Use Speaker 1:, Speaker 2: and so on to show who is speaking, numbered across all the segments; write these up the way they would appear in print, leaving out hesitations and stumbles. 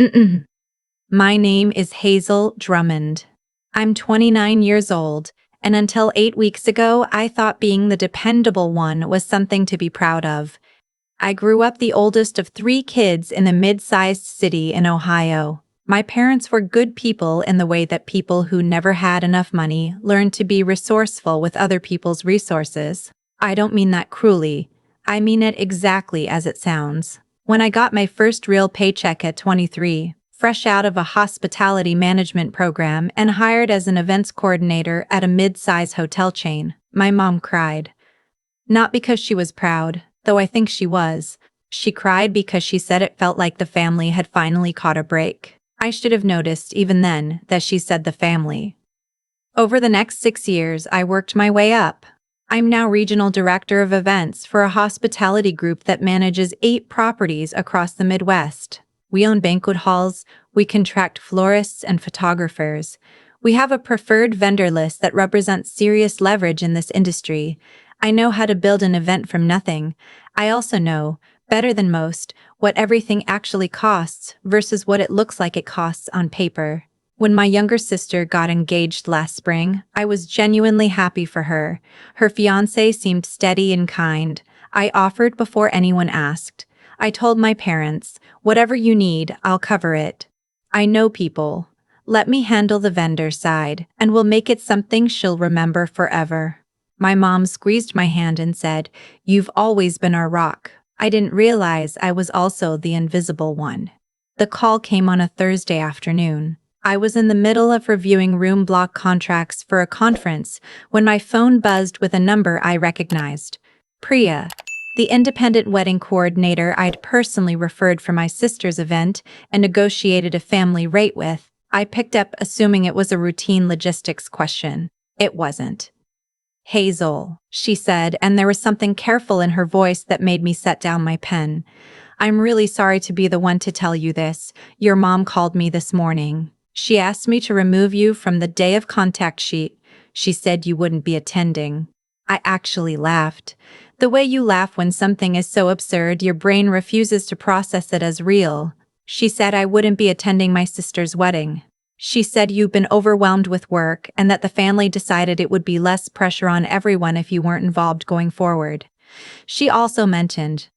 Speaker 1: Mm-mm. My name is Hazel Drummond. I'm 29 years old, and until 8 weeks ago, I thought being the dependable one was something to be proud of. I grew up the oldest of three kids in a mid-sized city in Ohio. My parents were good people in the way that people who never had enough money learn to be resourceful with other people's resources. I don't mean that cruelly. I mean it exactly as it sounds. When I got my first real paycheck at 23, fresh out of a hospitality management program and hired as an events coordinator at a mid-size hotel chain, my mom cried. Not because she was proud, though I think she was. She cried because she said it felt like the family had finally caught a break. I should have noticed even then that she said the family. Over the next 6 years, I worked my way up. I'm now regional director of events for a hospitality group that manages 8 properties across the Midwest. We own banquet halls, we contract florists and photographers. We have a preferred vendor list that represents serious leverage in this industry. I know how to build an event from nothing. I also know, better than most, what everything actually costs versus what it looks like it costs on paper. When my younger sister got engaged last spring, I was genuinely happy for her. Her fiancé seemed steady and kind. I offered before anyone asked. I told my parents, whatever you need, I'll cover it. I know people. Let me handle the vendor side, and we'll make it something she'll remember forever. My mom squeezed my hand and said, "You've always been our rock." I didn't realize I was also the invisible one. The call came on a Thursday afternoon. I was in the middle of reviewing room block contracts for a conference when my phone buzzed with a number I recognized. Priya, the independent wedding coordinator I'd personally referred for my sister's event and negotiated a family rate with. I picked up assuming it was a routine logistics question. It wasn't. "Hazel," she said, and there was something careful in her voice that made me set down my pen. "I'm really sorry to be the one to tell you this. Your mom called me this morning. She asked me to remove you from the day of contact sheet. She said you wouldn't be attending." I actually laughed. The way you laugh when something is so absurd your brain refuses to process it as real. She said I wouldn't be attending my sister's wedding. She said you've been overwhelmed with work and that the family decided it would be less pressure on everyone if you weren't involved going forward. She also mentioned.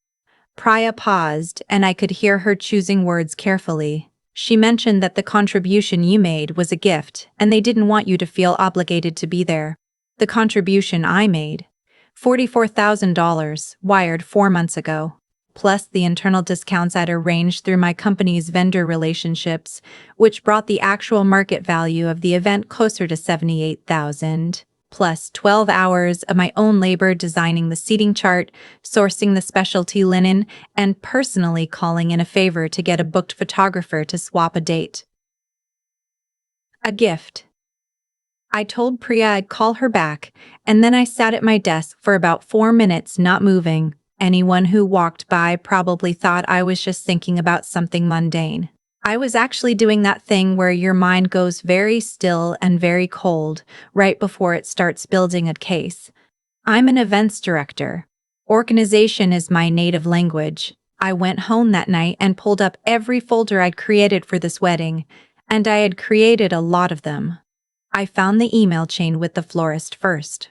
Speaker 1: Priya paused, and I could hear her choosing words carefully. She mentioned that the contribution you made was a gift, and they didn't want you to feel obligated to be there. The contribution I made, $44,000, wired 4 months ago, plus the internal discounts I'd arranged through my company's vendor relationships, which brought the actual market value of the event closer to $78,000, plus 12 hours of my own labor designing the seating chart, sourcing the specialty linen, and personally calling in a favor to get a booked photographer to swap a date. A gift. I told Priya I'd call her back, and then I sat at my desk for about 4 minutes not moving. Anyone who walked by probably thought I was just thinking about something mundane. I was actually doing that thing where your mind goes very still and very cold right before it starts building a case. I'm an events director. Organization is my native language. I went home that night and pulled up every folder I'd created for this wedding, and I had created a lot of them. I found the email chain with the florist first.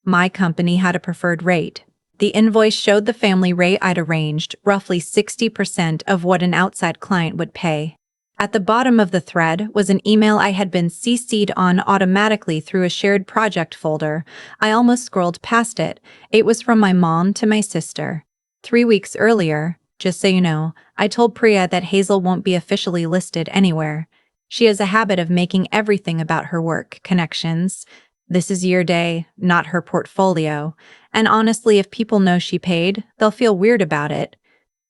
Speaker 1: My company had a preferred rate. The invoice showed the family rate I'd arranged, roughly 60% of what an outside client would pay. At the bottom of the thread was an email I had been CC'd on automatically through a shared project folder. I almost scrolled past it. It was from my mom to my sister. 3 weeks earlier, just so you know, I told Priya that Hazel won't be officially listed anywhere. She has a habit of making everything about her work connections. This is your day, not her portfolio. And honestly, if people know she paid, they'll feel weird about it.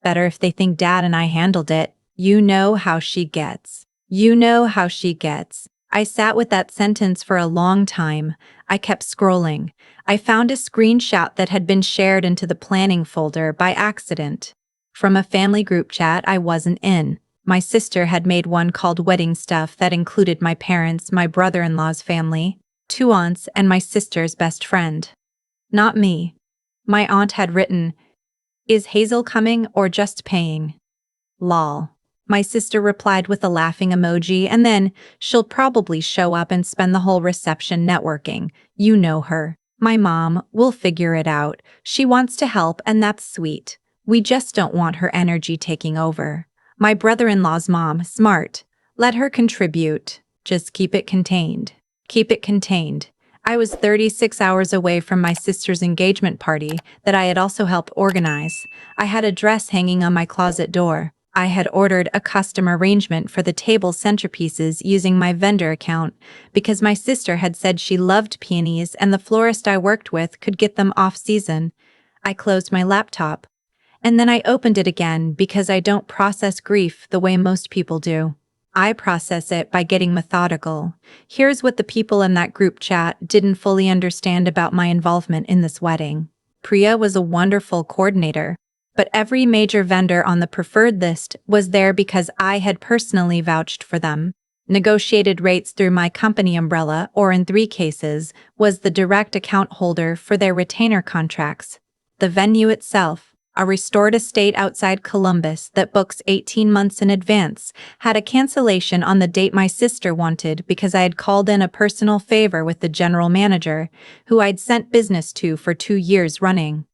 Speaker 1: Better if they think Dad and I handled it. You know how she gets. You know how she gets. I sat with that sentence for a long time. I kept scrolling. I found a screenshot that had been shared into the planning folder by accident. From a family group chat I wasn't in. My sister had made one called Wedding Stuff that included my parents, my brother-in-law's family, 2 aunts, and my sister's best friend. Not me. My aunt had written, "Is Hazel coming or just paying?" Lol. My sister replied with a laughing emoji, and then, she'll probably show up and spend the whole reception networking. You know her. My mom, we'll figure it out. She wants to help, and that's sweet. We just don't want her energy taking over. My brother-in-law's mom, smart. Let her contribute. Just keep it contained. Keep it contained. I was 36 hours away from my sister's engagement party that I had also helped organize. I had a dress hanging on my closet door. I had ordered a custom arrangement for the table centerpieces using my vendor account because my sister had said she loved peonies and the florist I worked with could get them off-season. I closed my laptop, and then I opened it again because I don't process grief the way most people do. I process it by getting methodical. Here's what the people in that group chat didn't fully understand about my involvement in this wedding. Priya was a wonderful coordinator, but every major vendor on the preferred list was there because I had personally vouched for them, negotiated rates through my company umbrella, or in 3 cases, was the direct account holder for their retainer contracts. The venue itself, a restored estate outside Columbus that books 18 months in advance, had a cancellation on the date my sister wanted because I had called in a personal favor with the general manager, who I'd sent business to for 2 years running.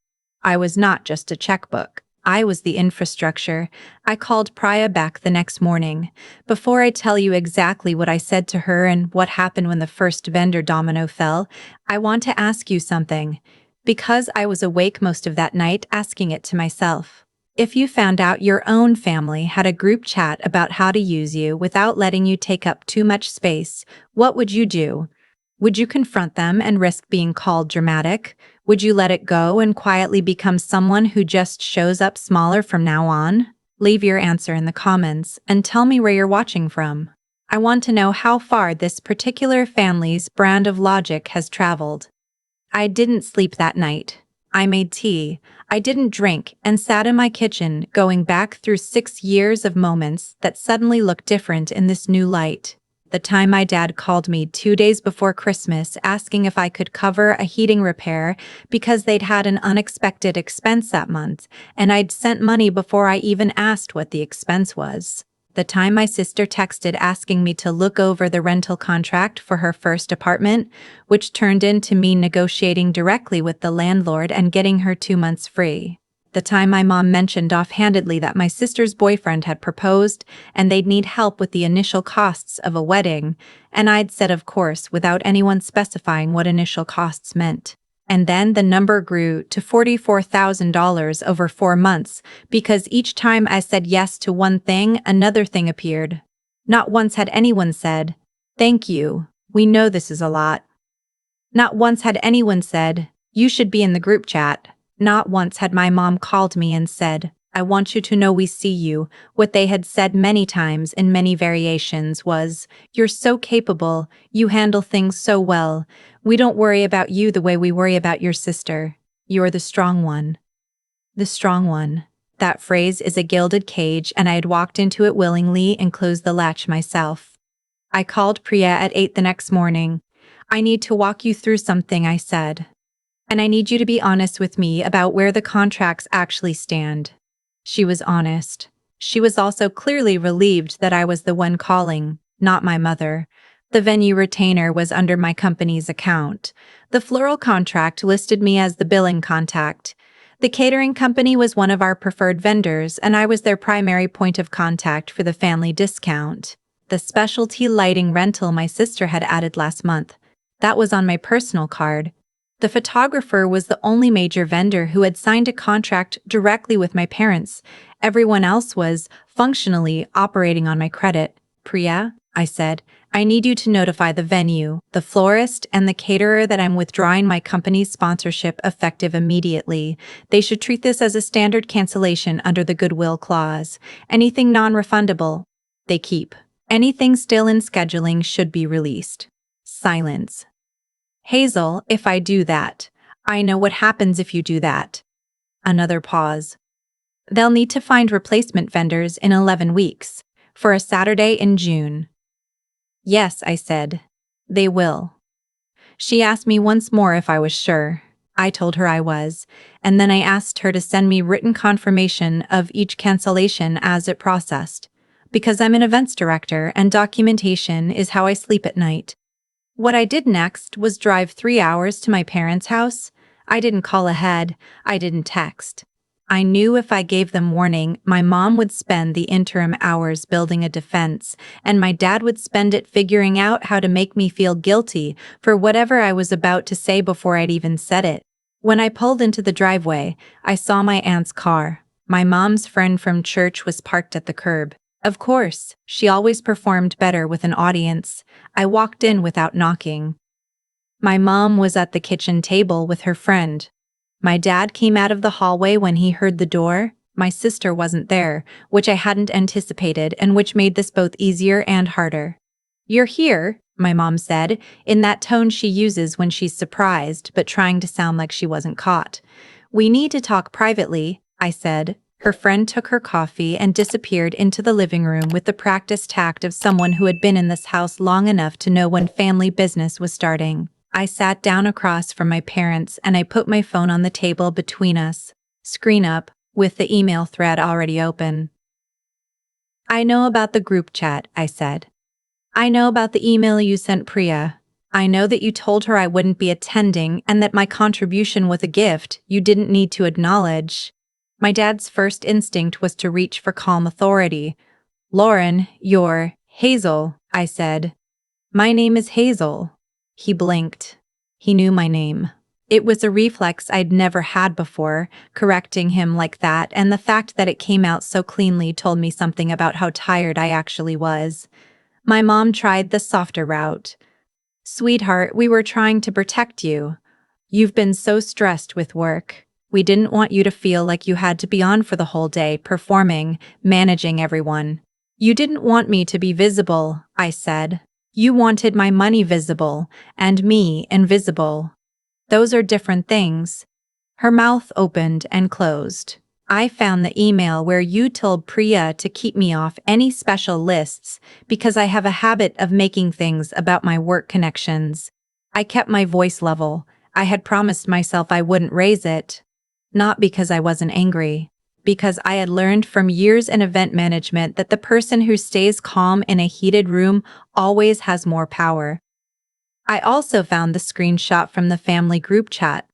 Speaker 1: I was not just a checkbook. I was the infrastructure. I called Priya back the next morning. Before I tell you exactly what I said to her and what happened when the first vendor domino fell, I want to ask you something, because I was awake most of that night asking it to myself. If you found out your own family had a group chat about how to use you without letting you take up too much space, what would you do? Would you confront them and risk being called dramatic? Would you let it go and quietly become someone who just shows up smaller from now on? Leave your answer in the comments and tell me where you're watching from. I want to know how far this particular family's brand of logic has traveled. I didn't sleep that night. I made tea. I didn't drink and sat in my kitchen going back through 6 years of moments that suddenly looked different in this new light. The time my dad called me 2 days before Christmas asking if I could cover a heating repair because they'd had an unexpected expense that month, and I'd sent money before I even asked what the expense was. The time my sister texted asking me to look over the rental contract for her first apartment, which turned into me negotiating directly with the landlord and getting her 2 months free. The time my mom mentioned offhandedly that my sister's boyfriend had proposed and they'd need help with the initial costs of a wedding, and I'd said of course without anyone specifying what initial costs meant. And then the number grew to $44,000 over 4 months because each time I said yes to one thing, another thing appeared. Not once had anyone said, "Thank you, we know this is a lot." Not once had anyone said, "You should be in the group chat." Not once had my mom called me and said, "I want you to know we see you." What they had said many times in many variations was, "You're so capable, you handle things so well. We don't worry about you the way we worry about your sister. You're the strong one." The strong one. That phrase is a gilded cage, and I had walked into it willingly and closed the latch myself. I called Priya at 8 the next morning. "I need to walk you through something," I said. "And I need you to be honest with me about where the contracts actually stand." She was honest. She was also clearly relieved that I was the one calling, not my mother. The venue retainer was under my company's account. The floral contract listed me as the billing contact. The catering company was one of our preferred vendors, and I was their primary point of contact for the family discount. The specialty lighting rental my sister had added last month, that was on my personal card. The photographer was the only major vendor who had signed a contract directly with my parents. Everyone else was, functionally, operating on my credit. "Priya," I said, "I need you to notify the venue, the florist, and the caterer that I'm withdrawing my company's sponsorship effective immediately. They should treat this as a standard cancellation under the goodwill clause. Anything non-refundable, they keep. Anything still in scheduling should be released." Silence. "Hazel, if I do that, I know what happens if you do that." Another pause. "They'll need to find replacement vendors in 11 weeks, for a Saturday in June." "Yes," I said. "They will." She asked me once more if I was sure. I told her I was, and then I asked her to send me written confirmation of each cancellation as it processed. because I'm an events director and documentation is how I sleep at night. What I did next was drive 3 hours to my parents' house. I didn't call ahead, I didn't text. I knew if I gave them warning, my mom would spend the interim hours building a defense, and my dad would spend it figuring out how to make me feel guilty for whatever I was about to say before I'd even said it. When I pulled into the driveway, I saw my aunt's car. My mom's friend from church was parked at the curb. Of course, she always performed better with an audience. I walked in without knocking. My mom was at the kitchen table with her friend. My dad came out of the hallway when he heard the door. My sister wasn't there, which I hadn't anticipated and which made this both easier and harder. "You're here," my mom said, in that tone she uses when she's surprised but trying to sound like she wasn't caught. "We need to talk privately," I said. Her friend took her coffee and disappeared into the living room with the practiced tact of someone who had been in this house long enough to know when family business was starting. I sat down across from my parents and I put my phone on the table between us, screen up, with the email thread already open. "I know about the group chat," I said. "I know about the email you sent Priya. I know that you told her I wouldn't be attending and that my contribution was a gift you didn't need to acknowledge." My dad's first instinct was to reach for calm authority. "Lauren, you're Hazel," I said. "My name is Hazel." He blinked. He knew my name. It was a reflex I'd never had before, correcting him like that, and the fact that it came out so cleanly told me something about how tired I actually was. My mom tried the softer route. "Sweetheart, we were trying to protect you. You've been so stressed with work. We didn't want you to feel like you had to be on for the whole day, performing, managing everyone." "You didn't want me to be visible," I said. "You wanted my money visible, and me invisible. Those are different things." Her mouth opened and closed. "I found the email where you told Priya to keep me off any special lists because I have a habit of making things about my work connections." I kept my voice level. I had promised myself I wouldn't raise it. Not because I wasn't angry, because I had learned from years in event management that the person who stays calm in a heated room always has more power. I also found the screenshot from the family group chat.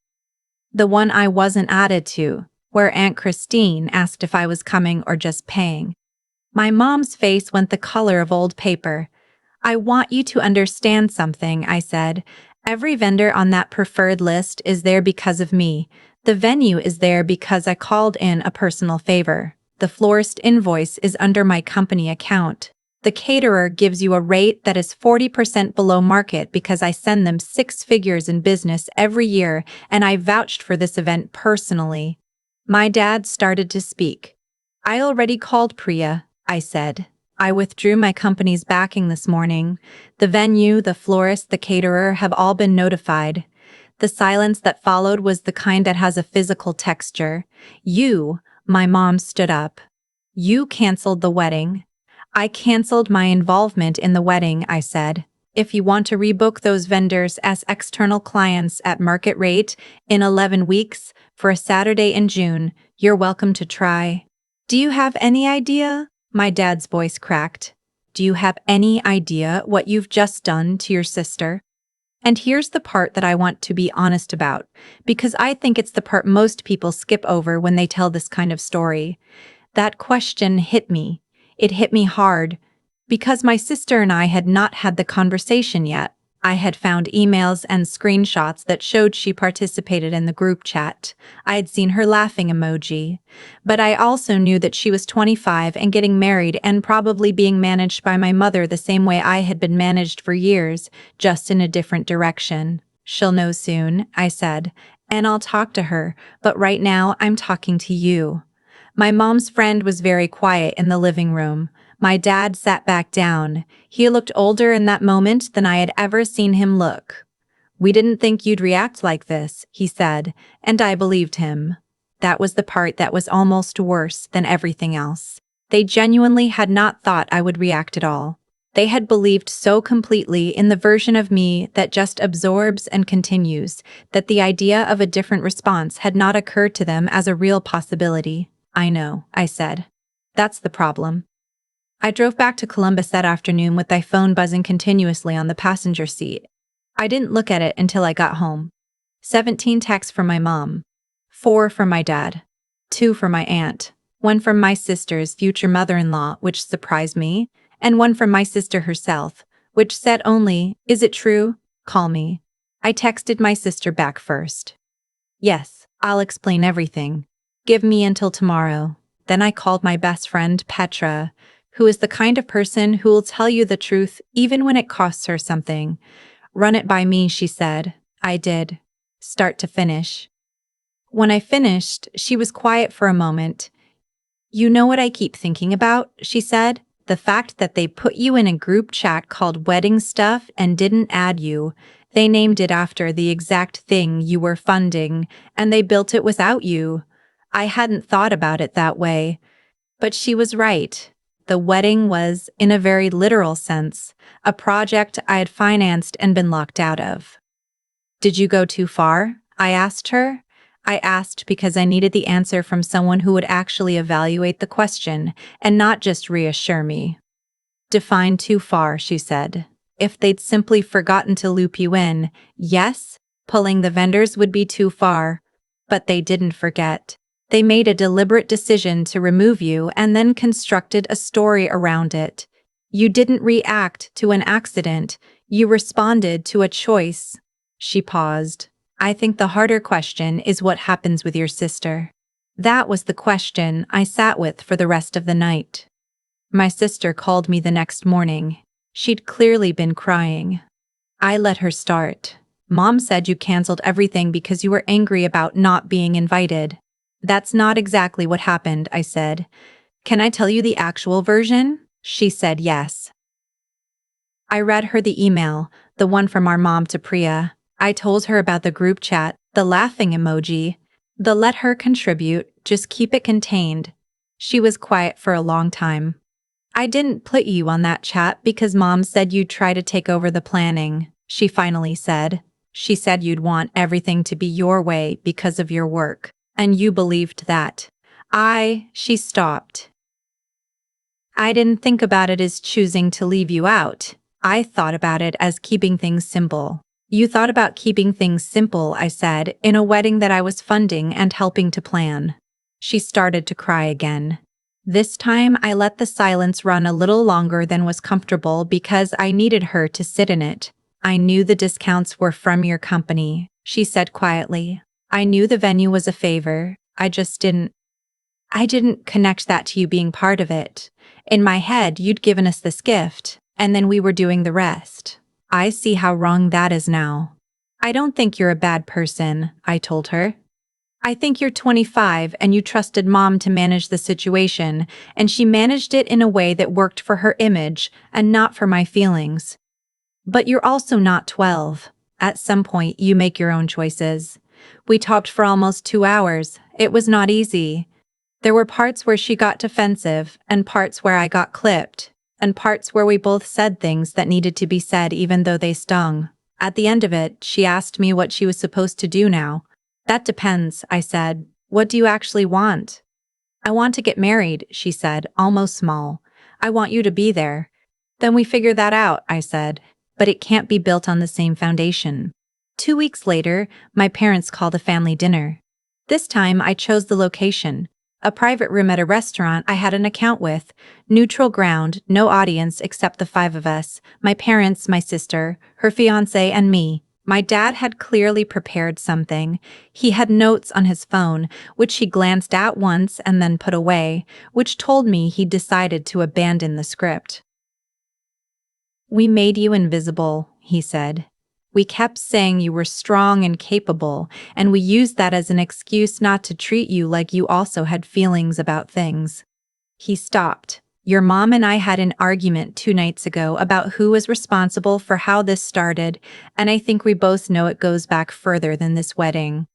Speaker 1: The one I wasn't added to, where Aunt Christine asked if I was coming or just paying. My mom's face went the color of old paper. "I want you to understand something," I said. "Every vendor on that preferred list is there because of me. The venue is there because I called in a personal favor. The florist invoice is under my company account. The caterer gives you a rate that is 40% below market because I send them 6 figures in business every year, and I vouched for this event personally." My dad started to speak. "I already called Priya," I said. "I withdrew my company's backing this morning. The venue, the florist, the caterer have all been notified." The silence that followed was the kind that has a physical texture. My mom stood up. "You canceled the wedding." "I canceled my involvement in the wedding," I said. "If you want to rebook those vendors as external clients at market rate in 11 weeks for a Saturday in June, you're welcome to try." "Do you have any idea?" My dad's voice cracked. "Do you have any idea what you've just done to your sister?" And here's the part that I want to be honest about, because I think it's the part most people skip over when they tell this kind of story. That question hit me. It hit me hard, because my sister and I had not had the conversation yet. I had found emails and screenshots that showed she participated in the group chat. I had seen her laughing emoji. But I also knew that she was 25 and getting married and probably being managed by my mother the same way I had been managed for years, just in a different direction. "She'll know soon," I said, "and I'll talk to her, but right now I'm talking to you." My mom's friend was very quiet in the living room. My dad sat back down. He looked older in that moment than I had ever seen him look. "We didn't think you'd react like this," he said, and I believed him. That was the part that was almost worse than everything else. They genuinely had not thought I would react at all. They had believed so completely in the version of me that just absorbs and continues, that the idea of a different response had not occurred to them as a real possibility. "I know," I said. "That's the problem." I drove back to Columbus that afternoon with my phone buzzing continuously on the passenger seat. I didn't look at it until I got home. 17 texts from my mom. 4 from my dad. 2 from my aunt. 1 from my sister's future mother-in-law, which surprised me, and 1 from my sister herself, which said only, "Is it true? Call me." I texted my sister back first. "Yes, I'll explain everything. Give me until tomorrow." Then I called my best friend, Petra, who is the kind of person who will tell you the truth even when it costs her something. "Run it by me," she said. I did. Start to finish. When I finished, she was quiet for a moment. "You know what I keep thinking about?" she said. "The fact that they put you in a group chat called Wedding Stuff and didn't add you. They named it after the exact thing you were funding, and they built it without you." I hadn't thought about it that way. But she was right. The wedding was, in a very literal sense, a project I had financed and been locked out of. "Did you go too far?" I asked her. I asked because I needed the answer from someone who would actually evaluate the question and not just reassure me. "Define too far," she said. "If they'd simply forgotten to loop you in, yes, pulling the vendors would be too far. But they didn't forget. They made a deliberate decision to remove you and then constructed a story around it. You didn't react to an accident, you responded to a choice." She paused. "I think the harder question is what happens with your sister." That was the question I sat with for the rest of the night. My sister called me the next morning. She'd clearly been crying. I let her start. "Mom said you canceled everything because you were angry about not being invited." "That's not exactly what happened," I said. "Can I tell you the actual version?" She said yes. I read her the email, the one from our mom to Priya. I told her about the group chat, the laughing emoji, the "let her contribute, just keep it contained." She was quiet for a long time. "I didn't put you on that chat because Mom said you'd try to take over the planning," she finally said. "She said you'd want everything to be your way because of your work, and you believed that." She stopped. "I didn't think about it as choosing to leave you out. I thought about it as keeping things simple." "You thought about keeping things simple," I said, "in a wedding that I was funding and helping to plan." She started to cry again. This time I let the silence run a little longer than was comfortable because I needed her to sit in it. "I knew the discounts were from your company," she said quietly. "I knew the venue was a favor. I didn't connect that to you being part of it. In my head, you'd given us this gift, and then we were doing the rest. I see how wrong that is now." "I don't think you're a bad person," I told her. "I think you're 25 and you trusted Mom to manage the situation, and she managed it in a way that worked for her image and not for my feelings. But you're also not 12. At some point, you make your own choices." We talked for almost 2 hours. It was not easy. There were parts where she got defensive, and parts where I got clipped, and parts where we both said things that needed to be said even though they stung. At the end of it, she asked me what she was supposed to do now. "That depends," I said. "What do you actually want?" "I want to get married," she said, almost small. "I want you to be there." "Then we figure that out," I said. "But it can't be built on the same foundation." 2 weeks later, my parents called a family dinner. This time, I chose the location. A private room at a restaurant I had an account with. Neutral ground, no audience except the 5 of us, my parents, my sister, her fiancé, and me. My dad had clearly prepared something. He had notes on his phone, which he glanced at once and then put away, which told me he'd decided to abandon the script. "We made you invisible," he said. "We kept saying you were strong and capable, and we used that as an excuse not to treat you like you also had feelings about things." He stopped. "Your mom and I had an argument 2 nights ago about who was responsible for how this started, and I think we both know it goes back further than this wedding."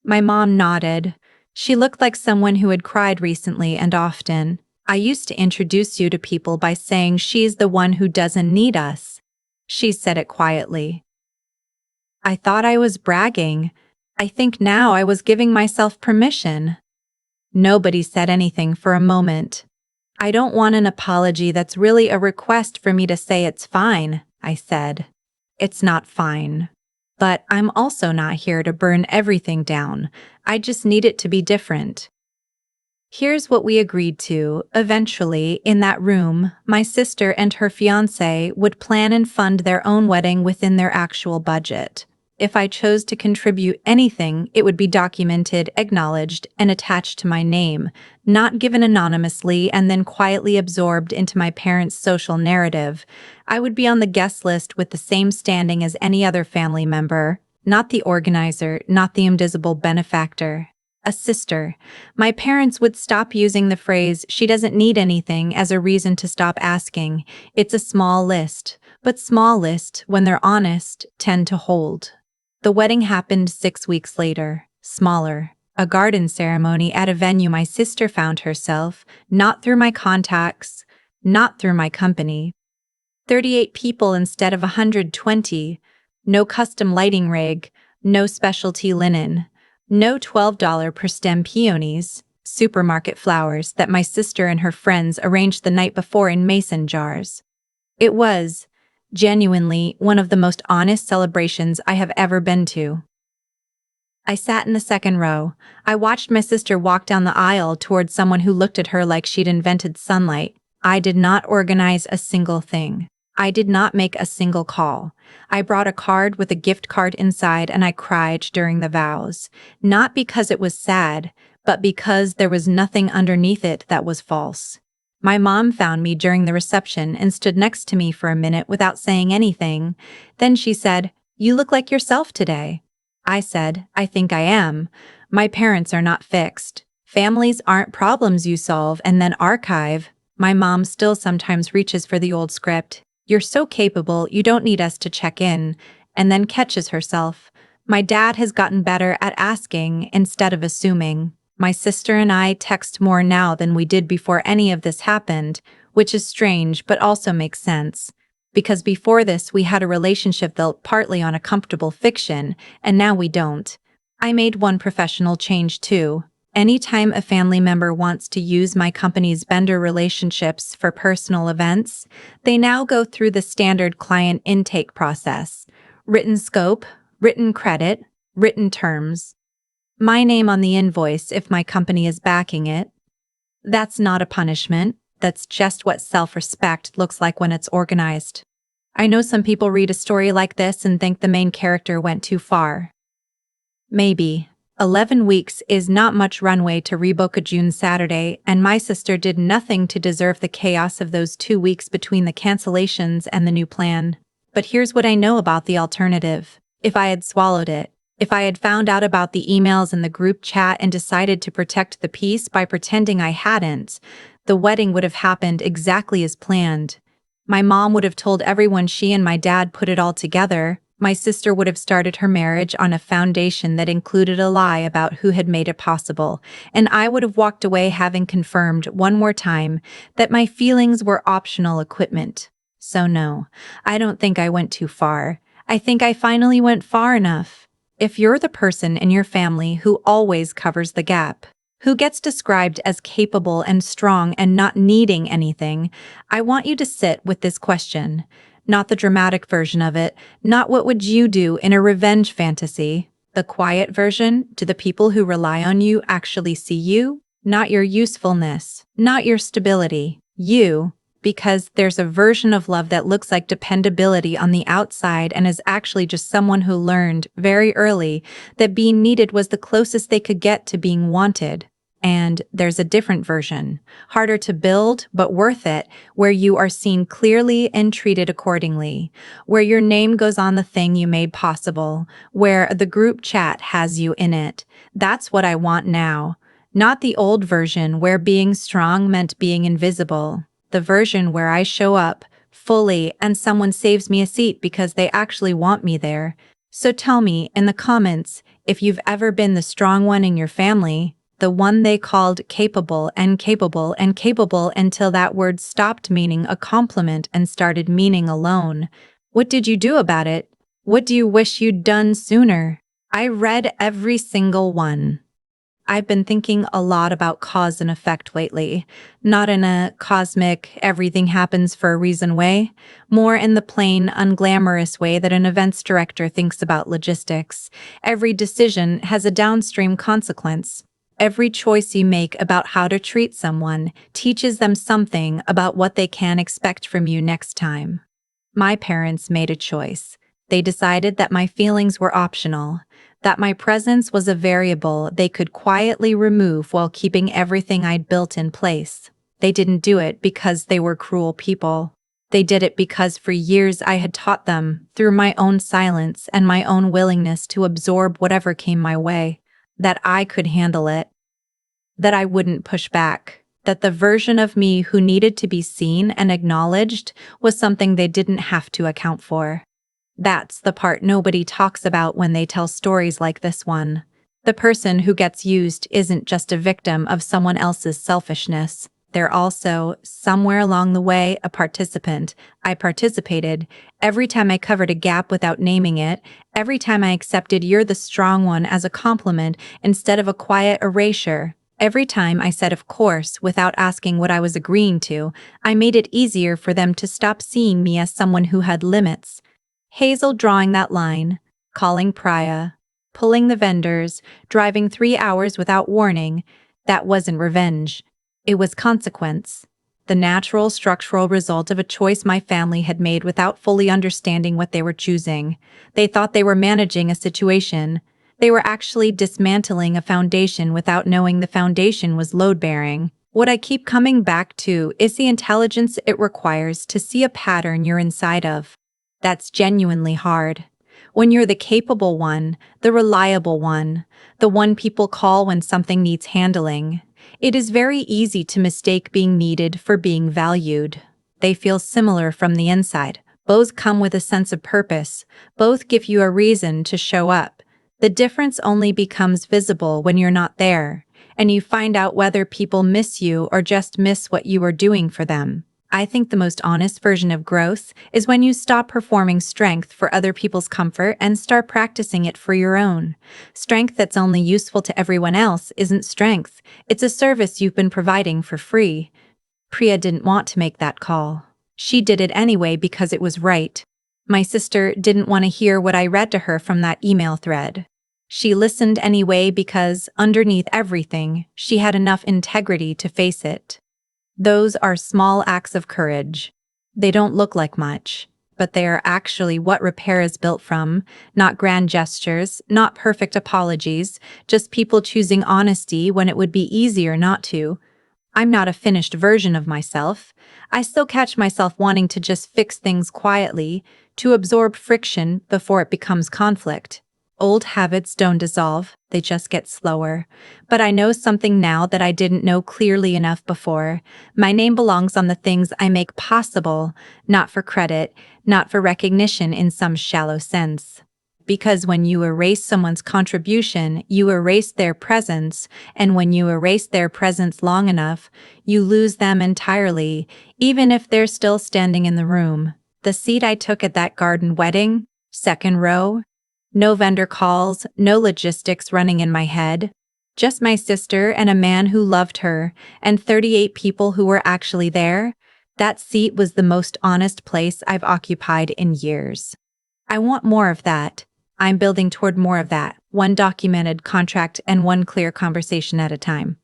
Speaker 1: My mom nodded. She looked like someone who had cried recently and often. "I used to introduce you to people by saying she's the one who doesn't need us." She said it quietly. I thought I was bragging. I think now I was giving myself permission. Nobody said anything for a moment. I don't want an apology that's really a request for me to say it's fine, I said. It's not fine. But I'm also not here to burn everything down. I just need it to be different. Here's what we agreed to. Eventually, in that room, my sister and her fiancé would plan and fund their own wedding within their actual budget. If I chose to contribute anything, it would be documented, acknowledged, and attached to my name, not given anonymously and then quietly absorbed into my parents' social narrative. I would be on the guest list with the same standing as any other family member, not the organizer, not the invisible benefactor. A sister. My parents would stop using the phrase, "she doesn't need anything," as a reason to stop asking. It's a small list, but small lists, when they're honest, tend to hold. The wedding happened 6 weeks later, smaller. A garden ceremony at a venue my sister found herself, not through my contacts, not through my company. 38 people instead of 120. No custom lighting rig, no specialty linen. No $12 per stem peonies, supermarket flowers that my sister and her friends arranged the night before in mason jars. It was, genuinely, one of the most honest celebrations I have ever been to. I sat in the second row. I watched my sister walk down the aisle toward someone who looked at her like she'd invented sunlight. I did not organize a single thing. I did not make a single call. I brought a card with a gift card inside and I cried during the vows. Not because it was sad, but because there was nothing underneath it that was false. My mom found me during the reception and stood next to me for a minute without saying anything. Then she said, "You look like yourself today." I said, "I think I am. My parents are not fixed. Families aren't problems you solve and then archive." My mom still sometimes reaches for the old script. "You're so capable, you don't need us to check in," and then catches herself. My dad has gotten better at asking instead of assuming. My sister and I text more now than we did before any of this happened, which is strange but also makes sense. Because before this we had a relationship built partly on a comfortable fiction, and now we don't. I made one professional change too. Anytime a family member wants to use my company's vendor relationships for personal events, they now go through the standard client intake process. Written scope, written credit, written terms. My name on the invoice if my company is backing it. That's not a punishment. That's just what self-respect looks like when it's organized. I know some people read a story like this and think the main character went too far. Maybe. 11 weeks is not much runway to rebook a June Saturday, and my sister did nothing to deserve the chaos of those 2 weeks between the cancellations and the new plan. But here's what I know about the alternative. If I had swallowed it, if I had found out about the emails in the group chat and decided to protect the peace by pretending I hadn't, the wedding would have happened exactly as planned. My mom would have told everyone she and my dad put it all together. My sister would have started her marriage on a foundation that included a lie about who had made it possible, and I would have walked away having confirmed one more time that my feelings were optional equipment. So no, I don't think I went too far. I think I finally went far enough. If you're the person in your family who always covers the gap, who gets described as capable and strong and not needing anything, I want you to sit with this question. Not the dramatic version of it, not what would you do in a revenge fantasy. The quiet version, do the people who rely on you actually see you? Not your usefulness, not your stability, you. Because there's a version of love that looks like dependability on the outside and is actually just someone who learned, very early, that being needed was the closest they could get to being wanted. And there's a different version, harder to build, but worth it, where you are seen clearly and treated accordingly, where your name goes on the thing you made possible, where the group chat has you in it. That's what I want now. Not the old version where being strong meant being invisible. The version where I show up, fully, and someone saves me a seat because they actually want me there. So tell me in the comments if you've ever been the strong one in your family, the one they called capable and capable and capable until that word stopped meaning a compliment and started meaning alone. What did you do about it? What do you wish you'd done sooner? I read every single one. I've been thinking a lot about cause and effect lately, not in a cosmic, everything happens for a reason way, more in the plain, unglamorous way that an events director thinks about logistics. Every decision has a downstream consequence. Every choice you make about how to treat someone teaches them something about what they can expect from you next time. My parents made a choice. They decided that my feelings were optional, that my presence was a variable they could quietly remove while keeping everything I'd built in place. They didn't do it because they were cruel people. They did it because for years I had taught them, through my own silence and my own willingness to absorb whatever came my way, that I could handle it, that I wouldn't push back, that the version of me who needed to be seen and acknowledged was something they didn't have to account for. That's the part nobody talks about when they tell stories like this one. The person who gets used isn't just a victim of someone else's selfishness. They're also, somewhere along the way, a participant. I participated. Every time I covered a gap without naming it, every time I accepted "you're the strong one" as a compliment instead of a quiet erasure, every time I said "of course" without asking what I was agreeing to, I made it easier for them to stop seeing me as someone who had limits. Hazel drawing that line, calling Priya, pulling the vendors, driving 3 hours without warning, that wasn't revenge. It was consequence. The natural structural result of a choice my family had made without fully understanding what they were choosing. They thought they were managing a situation. They were actually dismantling a foundation without knowing the foundation was load-bearing. What I keep coming back to is the intelligence it requires to see a pattern you're inside of. That's genuinely hard. When you're the capable one, the reliable one, the one people call when something needs handling, it is very easy to mistake being needed for being valued. They feel similar from the inside. Both come with a sense of purpose. Both give you a reason to show up. The difference only becomes visible when you're not there, and you find out whether people miss you or just miss what you are doing for them. I think the most honest version of growth is when you stop performing strength for other people's comfort and start practicing it for your own. Strength that's only useful to everyone else isn't strength. It's a service you've been providing for free. Priya didn't want to make that call. She did it anyway because it was right. My sister didn't want to hear what I read to her from that email thread. She listened anyway because, underneath everything, she had enough integrity to face it. Those are small acts of courage. They don't look like much, but they are actually what repair is built from, not grand gestures, not perfect apologies, just people choosing honesty when it would be easier not to. I'm not a finished version of myself. I still catch myself wanting to just fix things quietly, to absorb friction before it becomes conflict. Old habits don't dissolve, they just get slower. But I know something now that I didn't know clearly enough before. My name belongs on the things I make possible, not for credit, not for recognition in some shallow sense. Because when you erase someone's contribution, you erase their presence, and when you erase their presence long enough, you lose them entirely, even if they're still standing in the room. The seat I took at that garden wedding, second row, no vendor calls, no logistics running in my head. Just my sister and a man who loved her, and 38 people who were actually there. That seat was the most honest place I've occupied in years. I want more of that. I'm building toward more of that, one documented contract and one clear conversation at a time.